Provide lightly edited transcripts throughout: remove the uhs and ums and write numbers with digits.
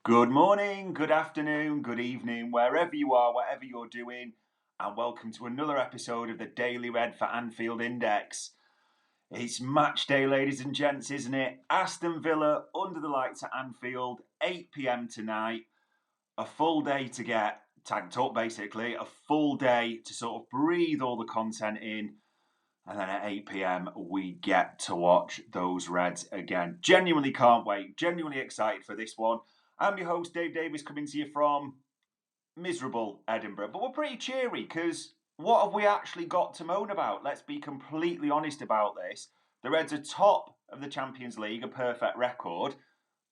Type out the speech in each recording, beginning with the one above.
Good morning, good afternoon, good evening, wherever you are, whatever you're doing, and welcome to another episode of the Daily Red for Anfield Index. It's match day, ladies and gents, isn't it? Aston Villa under the lights at Anfield, 8 p.m. tonight. A full day to get tanked up, basically. A full day to sort of breathe all the content in. And then at 8 p.m, we get to watch those Reds again. Genuinely can't wait. Genuinely excited for this one. I'm your host, Dave Davis, coming to you from miserable Edinburgh. But we're pretty cheery because what have we actually got to moan about? Let's be completely honest about this. The Reds are top of the Champions League, a perfect record.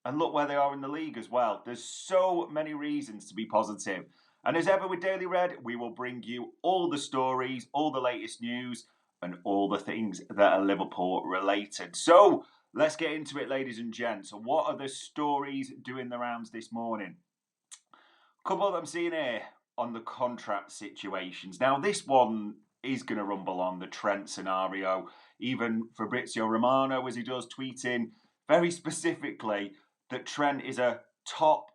And look where they are in the league as well. There's so many reasons to be positive. And as ever with Daily Red, we will bring you all the stories, all the latest news, and all the things that are Liverpool related. So let's get into it, ladies and gents. What are the stories doing the rounds this morning? A couple of them seeing here on the contract situations. Now, this one is going to rumble on, the Trent scenario. Even Fabrizio Romano, as he does, tweeting very specifically that Trent is a top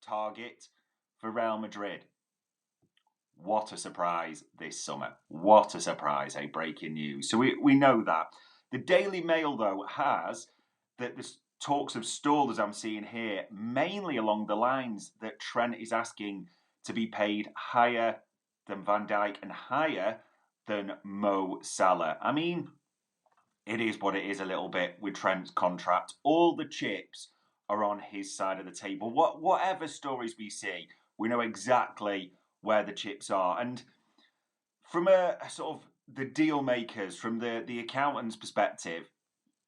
target for Real Madrid. What a surprise this summer. What a surprise, hey, breaking news. So we know that. The Daily Mail, though, has that the talks of stalled, as I'm seeing here, mainly along the lines that Trent is asking to be paid higher than Van Dijk and higher than Mo Salah. I mean, it is what it is a little bit with Trent's contract. All the chips are on his side of the table. Whatever stories we see, we know exactly where the chips are. And from a sort of the deal makers, from the accountant's perspective,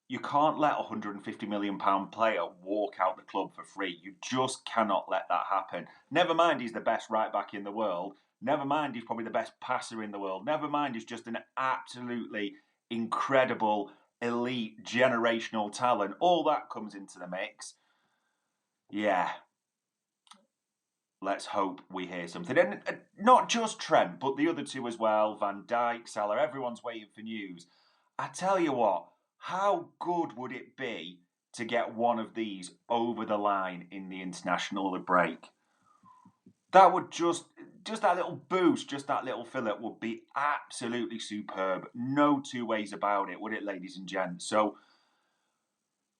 you can't let a £150 million player walk out the club for free. You just cannot let that happen. Never mind he's the best right back in the world. Never mind he's probably the best passer in the world. Never mind he's just an absolutely incredible, elite, generational talent. All that comes into the mix. Yeah. Let's hope we hear something. And not just Trent, but the other two as well. Van Dijk, Salah, everyone's waiting for news. I tell you what, how good would it be to get one of these over the line in the international break? That would just that little boost, just that little fillip would be absolutely superb. No two ways about it, would it, ladies and gents? So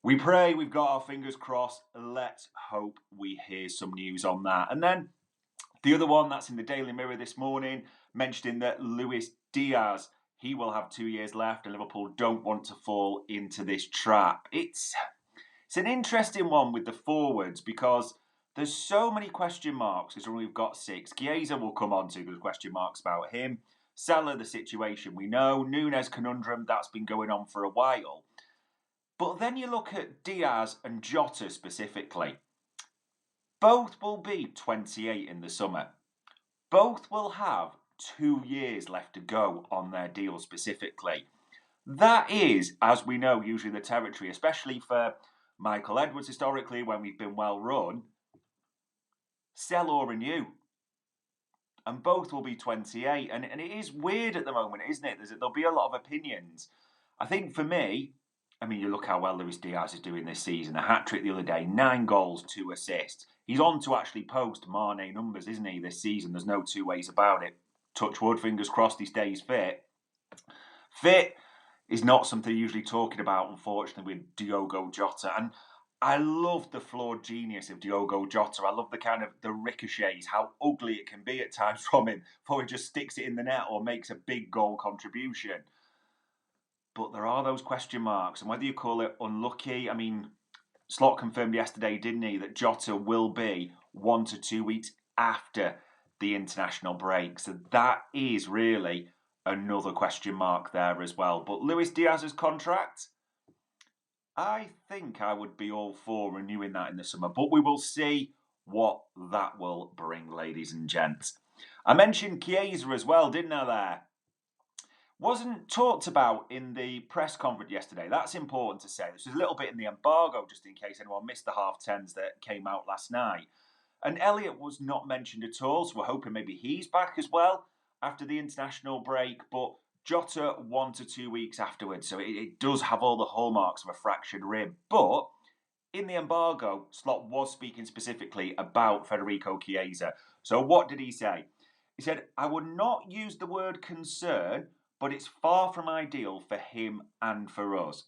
we pray, we've got our fingers crossed. Let's hope we hear some news on that. And then the other one that's in the Daily Mirror this morning, mentioning that Luis Diaz, he will have 2 years left and Liverpool don't want to fall into this trap. It's an interesting one with the forwards because there's so many question marks because we've got 6. Chiesa will come on to, there's question marks about him. Salah, the situation we know. Nunes conundrum, that's been going on for a while. But then you look at Diaz and Jota specifically. Both will be 28 in the summer. Both will have 2 years left to go on their deal specifically. That is, as we know, usually the territory, especially for Michael Edwards historically, when we've been well run, sell or renew. And both will be 28. And it is weird at the moment, isn't it? There'll be a lot of opinions. I think for me, I mean, you look how well Luis Diaz is doing this season. A hat-trick the other day, 9 goals, 2 assists. He's on to actually post Mane numbers, isn't he, this season? There's no two ways about it. Touch wood, fingers crossed he stays fit. Fit is not something you're usually talking about, unfortunately, with Diogo Jota. And I love the flawed genius of Diogo Jota. I love the kind of the ricochets, how ugly it can be at times from him before he just sticks it in the net or makes a big goal contribution. But there are those question marks, and whether you call it unlucky, I mean, Slot confirmed yesterday, didn't he, that Jota will be 1 to 2 weeks after the international break. So that is really another question mark there as well. But Luis Diaz's contract, I think I would be all for renewing that in the summer. But we will see what that will bring, ladies and gents. I mentioned Chiesa as well, didn't I, there? Wasn't talked about in the press conference yesterday. That's important to say. This was a little bit in the embargo, just in case anyone missed the half-tens that came out last night. And Elliott was not mentioned at all, so we're hoping maybe he's back as well after the international break. But Jota 1 to 2 weeks afterwards, so it does have all the hallmarks of a fractured rib. But in the embargo, Slot was speaking specifically about Federico Chiesa. So what did he say? He said, I would not use the word concern, but it's far from ideal for him and for us.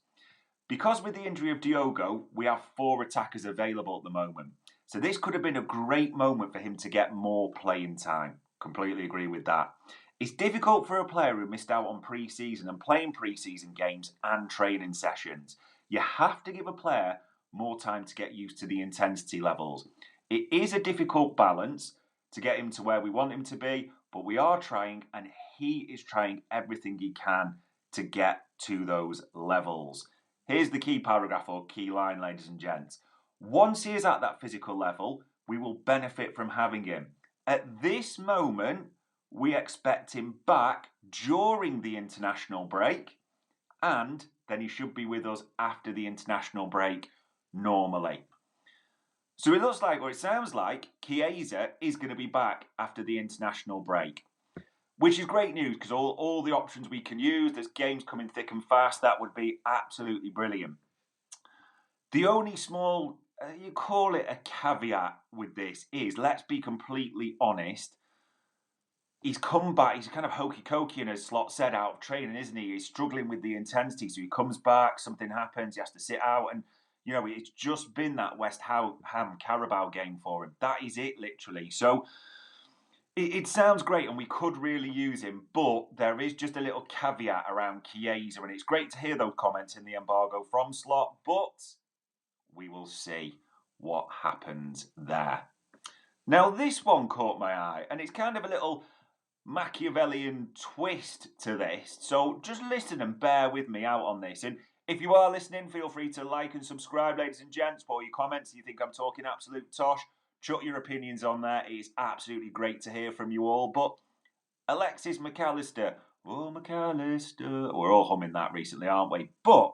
Because with the injury of Diogo, we have 4 attackers available at the moment. So this could have been a great moment for him to get more playing time. Completely agree with that. It's difficult for a player who missed out on pre-season and playing pre-season games and training sessions. You have to give a player more time to get used to the intensity levels. It is a difficult balance to get him to where we want him to be, but we are trying, and he is trying everything he can to get to those levels. Here's the key paragraph or key line, ladies and gents. Once he is at that physical level, we will benefit from having him. At this moment, we expect him back during the international break, and then he should be with us after the international break normally. So it looks like, or it sounds like, Chiesa is going to be back after the international break, which is great news because all the options we can use, there's games coming thick and fast, that would be absolutely brilliant. The only small, you call it a caveat with this is, let's be completely honest, he's come back, he's kind of hokey-cokey and as Slot said, out of training, isn't he? He's struggling with the intensity, so he comes back, something happens, he has to sit out, and you know, it's just been that West Ham Carabao game for him. That is it, literally. So it sounds great and we could really use him, but there is just a little caveat around Chiesa, and it's great to hear those comments in the embargo from Slot, but we will see what happens there. Now, this one caught my eye, and it's kind of a little Machiavellian twist to this, so just listen and bear with me out on this. And if you are listening, feel free to like and subscribe, ladies and gents, for your comments. If you think I'm talking absolute tosh, chuck your opinions on there. It is absolutely great to hear from you all. But Alexis McAllister, oh McAllister, we're all humming that recently, aren't we? But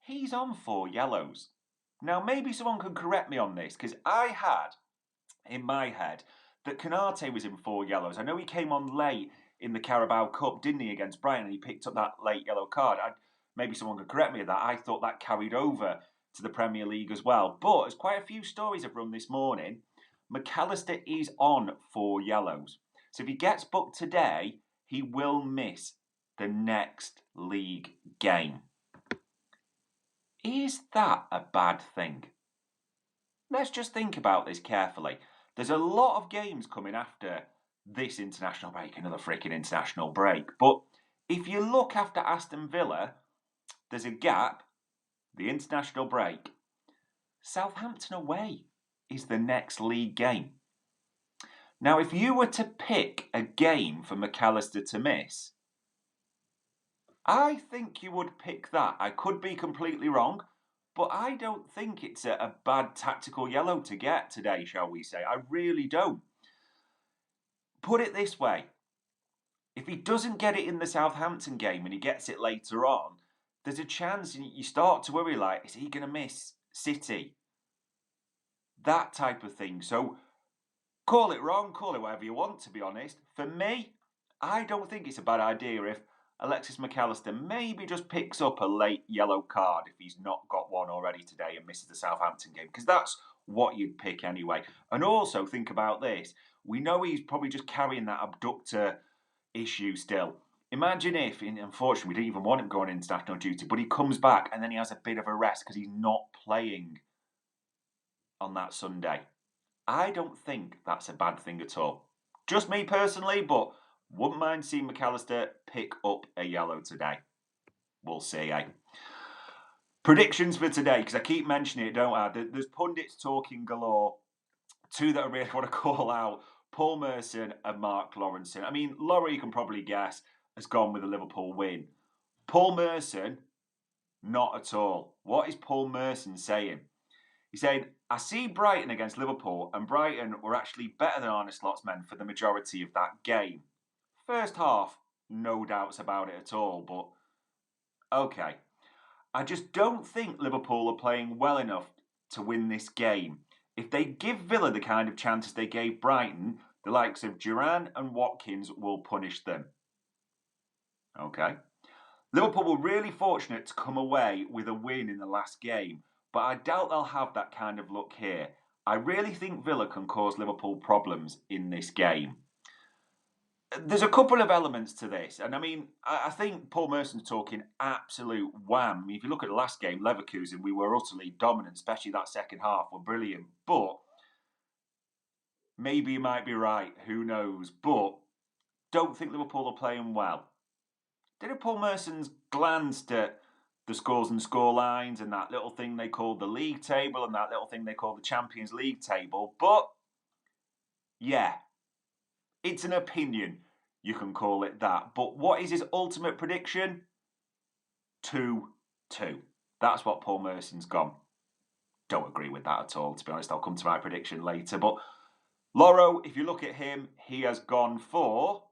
he's on 4 yellows. Now, maybe someone can correct me on this, because I had in my head that Konate was in 4 yellows. I know he came on late in the Carabao Cup, didn't he, against Brighton, and he picked up that late yellow card. Maybe someone could correct me on that. I thought that carried over to the Premier League as well. But as quite a few stories have run this morning, McAllister is on 4 yellows. So if he gets booked today, he will miss the next league game. Is that a bad thing? Let's just think about this carefully. There's a lot of games coming after this international break, another freaking international break. But if you look after Aston Villa, there's a gap, the international break. Southampton away is the next league game. Now, if you were to pick a game for McAllister to miss, I think you would pick that. I could be completely wrong, but I don't think it's a bad tactical yellow to get today, shall we say. I really don't. Put it this way. If he doesn't get it in the Southampton game and he gets it later on, there's a chance you start to worry, like, is he going to miss City? That type of thing. So, call it wrong, call it whatever you want, to be honest. For me, I don't think it's a bad idea if Alexis McAllister maybe just picks up a late yellow card if he's not got one already today and misses the Southampton game, because that's what you'd pick anyway. And also think about this. We know he's probably just carrying that abductor issue still. Imagine if, unfortunately, we didn't even want him going into international duty, but he comes back and then he has a bit of a rest because he's not playing on that Sunday. I don't think that's a bad thing at all. Just me personally, but wouldn't mind seeing McAllister pick up a yellow today. We'll see, eh? Predictions for today, because I keep mentioning it, don't I? There's pundits talking galore. 2 that I really want to call out, Paul Merson and Mark Lawrenson. I mean, Laurie, you can probably guess, has gone with a Liverpool win. Paul Merson, not at all. What is Paul Merson saying? He said, I see Brighton against Liverpool, and Brighton were actually better than Arne Slot's men for the majority of that game. First half, no doubts about it at all, but okay. I just don't think Liverpool are playing well enough to win this game. If they give Villa the kind of chances they gave Brighton, the likes of Duran and Watkins will punish them. Okay. Liverpool were really fortunate to come away with a win in the last game, but I doubt they'll have that kind of luck here. I really think Villa can cause Liverpool problems in this game. There's a couple of elements to this, and I mean, I think Paul Merson's talking absolute wham. I mean, if you look at the last game, Leverkusen, we were utterly dominant, especially that second half, were brilliant. But maybe he might be right, who knows? But don't think Liverpool are playing well. Did Paul Merson's glanced at the scores and score lines and that little thing they called the league table and that little thing they called the Champions League table, but yeah, it's an opinion. You can call it that. But what is his ultimate prediction? 2-2. That's what Paul Merson's gone. Don't agree with that at all, to be honest. I'll come to my prediction later. But Loro, if you look at him, he has gone for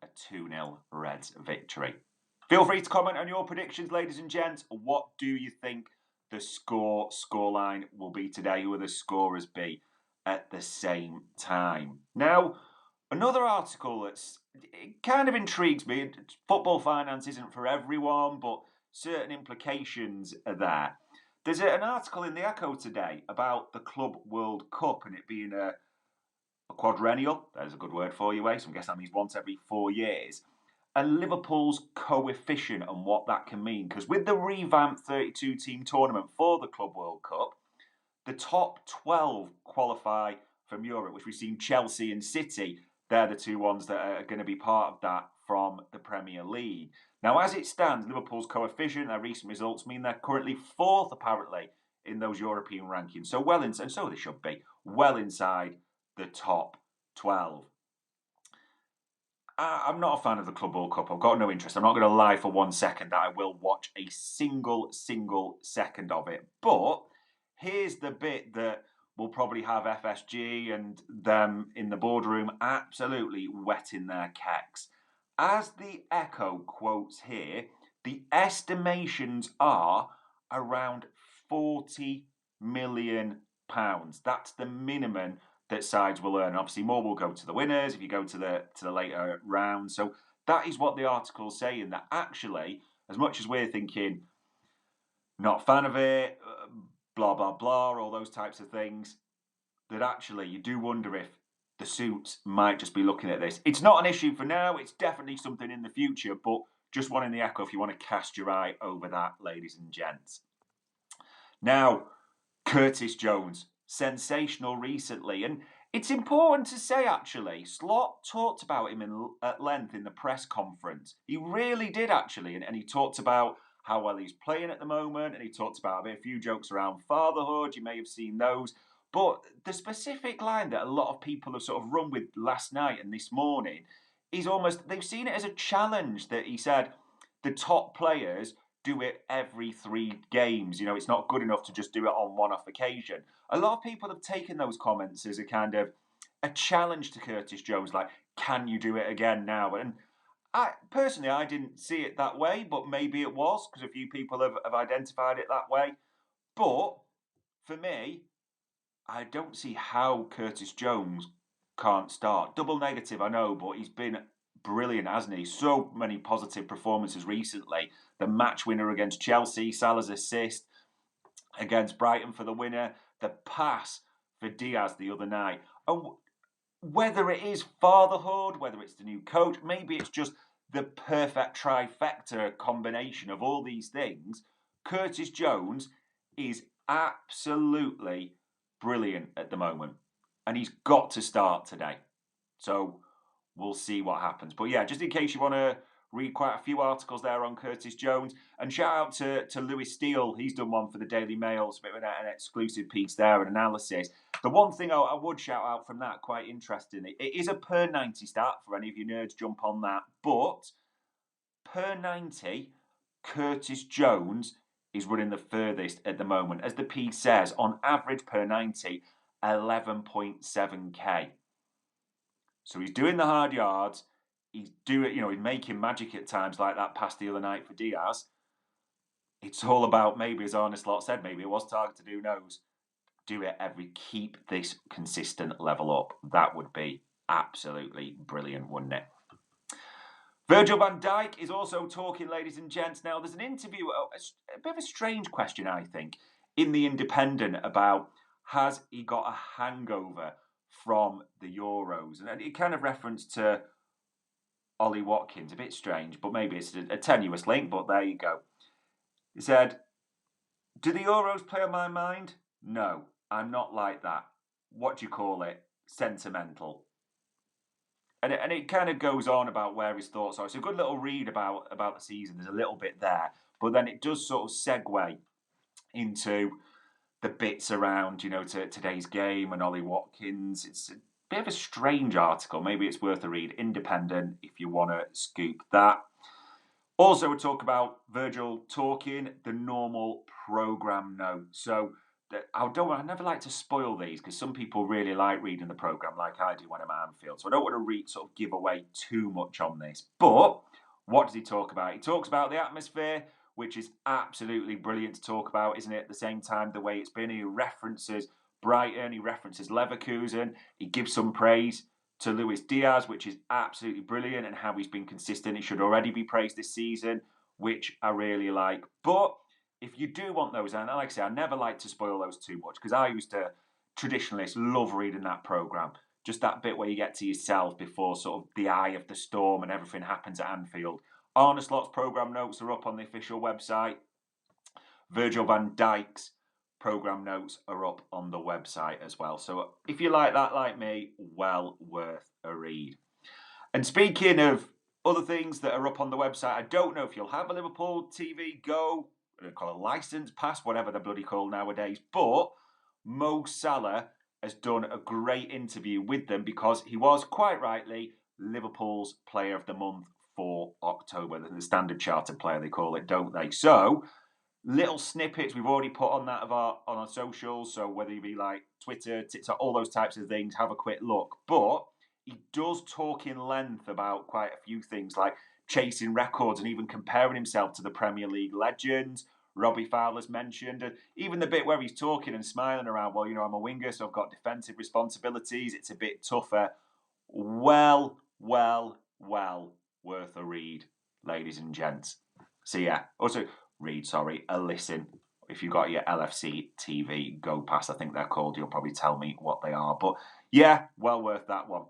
a 2-0 Reds victory. Feel free to comment on your predictions, ladies and gents. What do you think the scoreline will be today? Who will the scorers be at the same time? Now, another article it kind of intrigues me. Football finance isn't for everyone, but certain implications are there. There's an article in the Echo today about the Club World Cup and it being a quadrennial. There's a good word for you, so I guess that means once every 4 years. And Liverpool's coefficient and what that can mean. Because with the revamped 32-team tournament for the Club World Cup, the top 12 qualify from Europe, which we've seen Chelsea and City. They're the two ones that are going to be part of that from the Premier League. Now, as it stands, Liverpool's coefficient, their recent results mean they're currently 4th, apparently, in those European rankings. So and so they should be, well inside the top 12. I'm not a fan of the Club World Cup. I've got no interest. I'm not going to lie for 1 second that I will watch a single second of it. But here's the bit that will probably have FSG and them in the boardroom absolutely wetting their kecks. As the Echo quotes here, the estimations are around £40 million. That's the minimum that sides will earn. Obviously, more will go to the winners if you go to the later rounds. So that is what the article's saying, that actually, as much as we're thinking, not a fan of it, blah, blah, blah, all those types of things, that actually you do wonder if the suits might just be looking at this. It's not an issue for now. It's definitely something in the future, but just one in the Echo if you want to cast your eye over that, ladies and gents. Now, Curtis Jones, sensational recently. And it's important to say, actually, Slot talked about him at length in the press conference. He really did, actually. And he talked about how well he's playing at the moment. And he talked about a few jokes around fatherhood. You may have seen those. But the specific line that a lot of people have sort of run with last night and this morning is almost, they've seen it as a challenge that he said the top players do it every 3 games. You know, it's not good enough to just do it on one-off occasion. A lot of people have taken those comments as a kind of a challenge to Curtis Jones, like, can you do it again now? And I didn't see it that way, but maybe it was, because a few people have identified it that way. But for me, I don't see how Curtis Jones can't start. Double negative, I know, but he's been brilliant, hasn't he? So many positive performances recently. The match winner against Chelsea, Salah's assist against Brighton for the winner, the pass for Diaz the other night. And whether it is fatherhood, whether it's the new coach, maybe it's just the perfect trifecta combination of all these things, Curtis Jones is absolutely brilliant at the moment. And he's got to start today. So we'll see what happens. But yeah, just in case you want to read quite a few articles there on Curtis Jones. And shout out to Lewis Steele. He's done one for the Daily Mail. It's a bit of an exclusive piece there, an analysis. The one thing I would shout out from that, quite interesting, it is a per 90 start for any of you nerds, jump on that. But per 90, Curtis Jones is running the furthest at the moment. As the piece says, on average per 90, 11.7k. So he's doing the hard yards. He's he's making magic at times like that pass the other night for Diaz. It's all about, maybe as Arne Slot said, maybe it was targeted, who knows. Keep this consistent level up. That would be absolutely brilliant, wouldn't it? Virgil van Dijk is also talking, ladies and gents. Now, there's an interview, a bit of a strange question, I think, in The Independent about has he got a hangover from the Euros? And it kind of referenced to Ollie Watkins, a bit strange, but maybe it's a tenuous link, but there you go. He said, do the Euros play on my mind? No, I'm not like that. What do you call it? Sentimental. And it kind of goes on about where his thoughts are. It's a good little read about the season. There's a little bit there, but then it does sort of segue into the bits around, to today's game and Ollie Watkins. It's a bit of a strange article. Maybe it's worth a read. Independent, if you want to scoop that. Also, we talk about Virgil talking the normal programme note. So I never like to spoil these because some people really like reading the programme like I do when I'm at Anfield. So I don't want to sort of give away too much on this. But what does he talk about? He talks about the atmosphere, which is absolutely brilliant to talk about, isn't it? At the same time, the way it's been, he references Brighton, he references Leverkusen, he gives some praise to Luis Diaz, which is absolutely brilliant, and how he's been consistent. He should already be praised this season, which I really like. But if you do want those, and like I say, I never like to spoil those too much because I used to, traditionalists, love reading that programme. Just that bit where you get to yourself before sort of the eye of the storm and everything happens at Anfield. Arne Slot's programme notes are up on the official website. Virgil van Dijk's programme notes are up on the website as well. So if you like that, like me, well worth a read. And speaking of other things that are up on the website, I don't know if you'll have a Liverpool TV Go, they call it a licence pass, whatever they're bloody called nowadays, but Mo Salah has done a great interview with them because he was, quite rightly, Liverpool's Player of the Month for October. The Standard Chartered Player, they call it, don't they? So, little snippets we've already put on on our socials. So whether you be like Twitter, TikTok, all those types of things, have a quick look. But he does talk in length about quite a few things like chasing records and even comparing himself to the Premier League legends. Robbie Fowler's mentioned, and even the bit where he's talking and smiling around, well, I'm a winger, so I've got defensive responsibilities. It's a bit tougher. Well worth a read, ladies and gents. So yeah, also a listen. If you've got your LFC TV Go Pass, I think they're called, you'll probably tell me what they are. But yeah, well worth that one.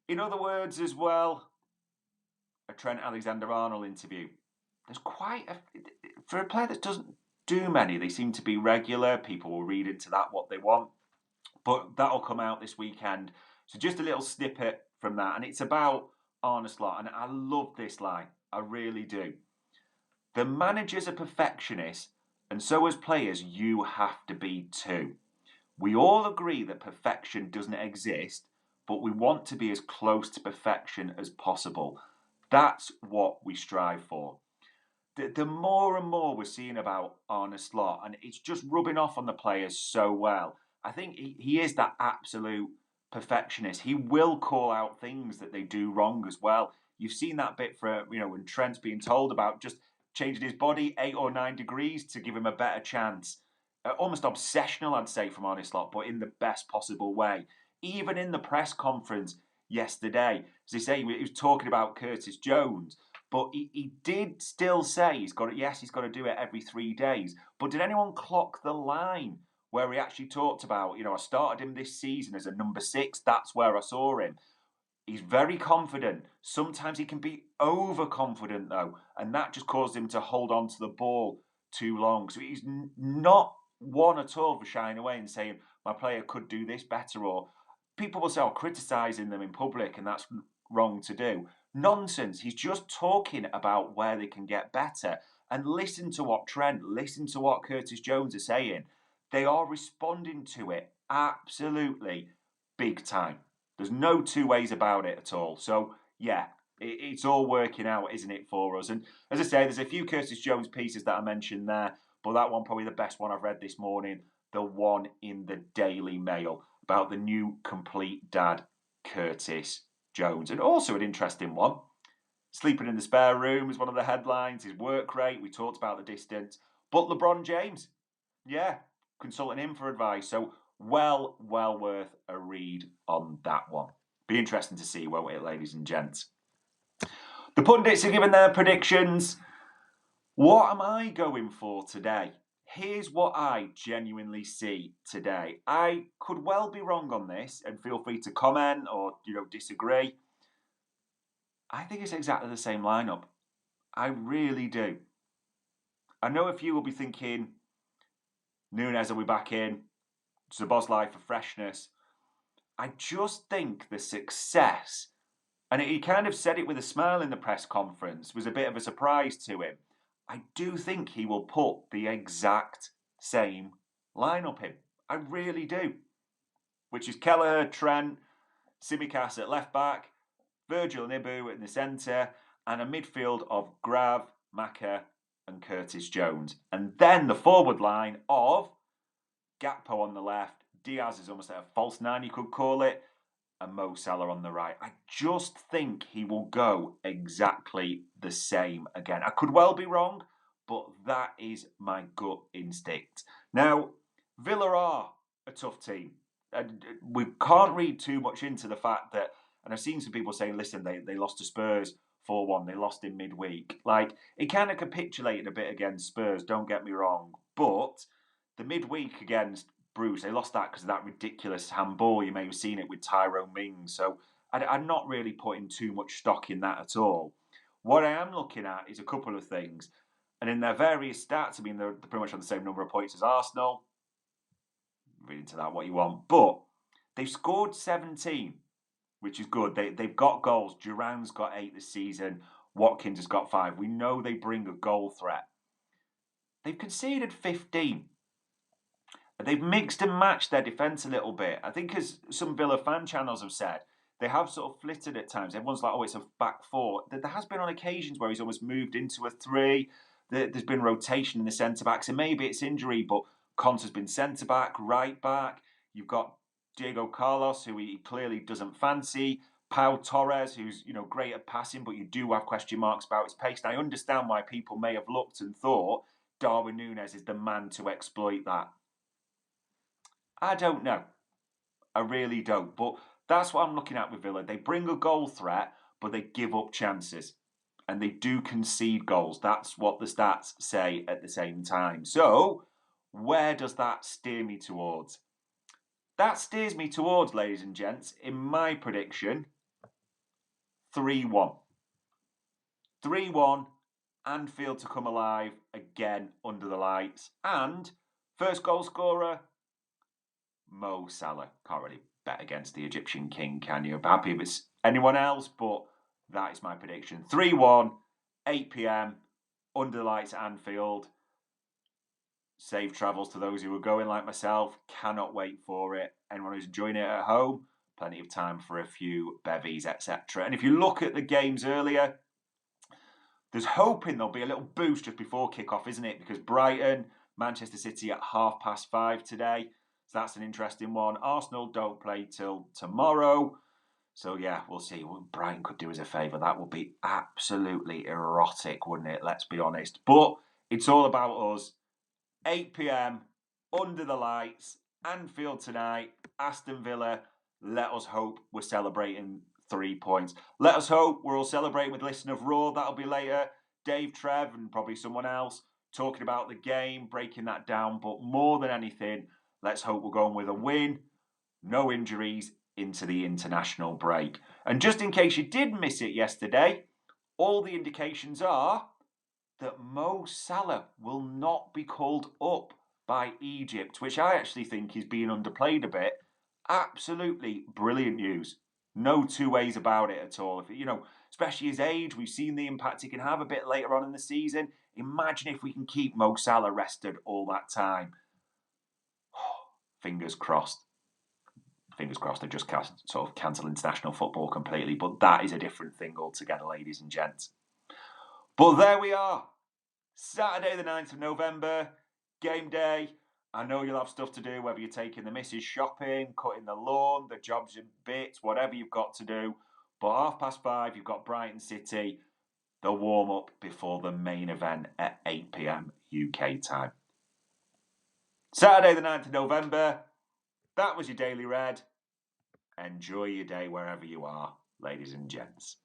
In other words, as well, a Trent Alexander-Arnold interview. There's for a player that doesn't do many, they seem to be regular. People will read into that what they want. But that'll come out this weekend. So just a little snippet from that. And it's about Arne Slot. And I love this line. I really do. The manager's a perfectionist, and so as players, you have to be too. We all agree that perfection doesn't exist, but we want to be as close to perfection as possible. That's what we strive for. The more and more we're seeing about Arne Slot, and it's just rubbing off on the players so well. I think he is that absolute perfectionist. He will call out things that they do wrong as well. You've seen that bit for, when Trent's being told about just changing his body 8 or 9 degrees to give him a better chance. Almost obsessional, I'd say, from Arne Slot, but in the best possible way. Even in the press conference yesterday, as they say, he was talking about Curtis Jones, but he did still say he's got to do it every 3 days. But did anyone clock the line where he actually talked about, I started him this season as a number 6, that's where I saw him. He's very confident. Sometimes he can be overconfident, though, and that just caused him to hold on to the ball too long. So he's not one at all for shying away and saying, my player could do this better, or people will say, criticising them in public, and that's wrong to do. Nonsense. He's just talking about where they can get better. And listen to what Trent, listen to what Curtis Jones are saying. They are responding to it absolutely big time. There's no two ways about it at all. So, yeah, it's all working out, isn't it, for us? And as I say, there's a few Curtis Jones pieces that I mentioned there, but that one probably the best one I've read this morning, the one in the Daily Mail about the new complete dad, Curtis Jones. And also an interesting one. Sleeping in the spare room is one of the headlines. His work rate, we talked about the distance. But LeBron James, yeah, consulting him for advice. So well worth a read on that one. Be interesting to see, won't it, ladies and gents? The pundits are giving their predictions. What am I going for today? Here's what I genuinely see today. I could well be wrong on this, and feel free to comment or disagree. I think it's exactly the same lineup. I really do. I know a few will be thinking Núñez will be back in, Szoboszlai for freshness. I just think the success, and he kind of said it with a smile in the press conference, was a bit of a surprise to him. I do think he will put the exact same lineup in. I really do. Which is Kelleher, Trent, Tsimikas at left back, Virgil and Ibu in the centre, and a midfield of Grav, Maka, and Curtis Jones. And then the forward line of Gakpo on the left, Diaz is almost at a false nine, you could call it, and Mo Salah on the right. I just think he will go exactly the same again. I could well be wrong, but that is my gut instinct. Now, Villa are a tough team. We can't read too much into the fact that, and I've seen some people saying, listen, they lost to Spurs 4-1, they lost in midweek. Like, it kind of capitulated a bit against Spurs, don't get me wrong, but the midweek against Bruce, they lost that because of that ridiculous handball. You may have seen it with Tyrone Mings. So I'm not really putting too much stock in that at all. What I am looking at is a couple of things. And in their various stats, I mean, they're pretty much on the same number of points as Arsenal. Read into that what you want. But they've scored 17, which is good. They've got goals. Duran's got 8 this season. Watkins has got 5. We know they bring a goal threat. They've conceded 15. They've mixed and matched their defence a little bit. I think, as some Villa fan channels have said, they have sort of flitted at times. Everyone's like, oh, it's a back four. There has been on occasions where he's almost moved into a 3. There's been rotation in the centre-backs, and maybe it's injury, but Conte's been centre-back, right-back. You've got Diego Carlos, who he clearly doesn't fancy. Pau Torres, who's great at passing, but you do have question marks about his pace. And I understand why people may have looked and thought Darwin Núñez is the man to exploit that. I don't know. I really don't. But that's what I'm looking at with Villa. They bring a goal threat, but they give up chances. And they do concede goals. That's what the stats say at the same time. So, where does that steer me towards? That steers me towards, ladies and gents, in my prediction, 3-1. 3-1, Anfield to come alive again under the lights. And first goal scorer, Mo Salah. Can't really bet against the Egyptian king, can you? I'm happy if it's anyone else, but that is my prediction. 3-1, 8 p.m, under the lights at Anfield. Safe travels to those who are going like myself. Cannot wait for it. Anyone who's enjoying it at home, plenty of time for a few bevies, etc. And if you look at the games earlier, there's hoping there'll be a little boost just before kick-off, isn't it? Because Brighton, Manchester City at 5:30 today. So that's an interesting one. Arsenal don't play till tomorrow. So yeah, we'll see what Brighton could do us a favour. That would be absolutely erotic, wouldn't it? Let's be honest. But it's all about us. 8 p.m, under the lights, Anfield tonight, Aston Villa. Let us hope we're celebrating 3 points. Let us hope we're all celebrating with Listen of Raw. That'll be later. Dave, Trev, and probably someone else talking about the game, breaking that down. But more than anything, let's hope we're going with a win, no injuries into the international break. And just in case you did miss it yesterday, all the indications are that Mo Salah will not be called up by Egypt, which I actually think is being underplayed a bit. Absolutely brilliant news. No two ways about it at all. If especially his age, we've seen the impact he can have a bit later on in the season. Imagine if we can keep Mo Salah rested all that time. Fingers crossed. Fingers crossed they just sort of cancel international football completely. But that is a different thing altogether, ladies and gents. But there we are. Saturday the 9th of November, game day. I know you'll have stuff to do, whether you're taking the missus shopping, cutting the lawn, the jobs in bits, whatever you've got to do. But 5:30, you've got Brighton City. They'll warm up before the main event at 8 p.m. UK time. Saturday the 9th of November. That was your Daily Red. Enjoy your day wherever you are, ladies and gents.